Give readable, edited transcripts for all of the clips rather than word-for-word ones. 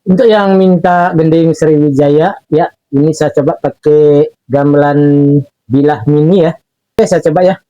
Untuk yang minta gending Sriwijaya, ya ini saya coba pakai gamelan bilah mini ya. Oke, saya coba ya.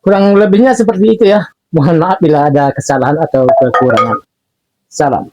Kurang lebihnya seperti itu ya. Mohon maaf bila ada kesalahan atau kekurangan. Salam.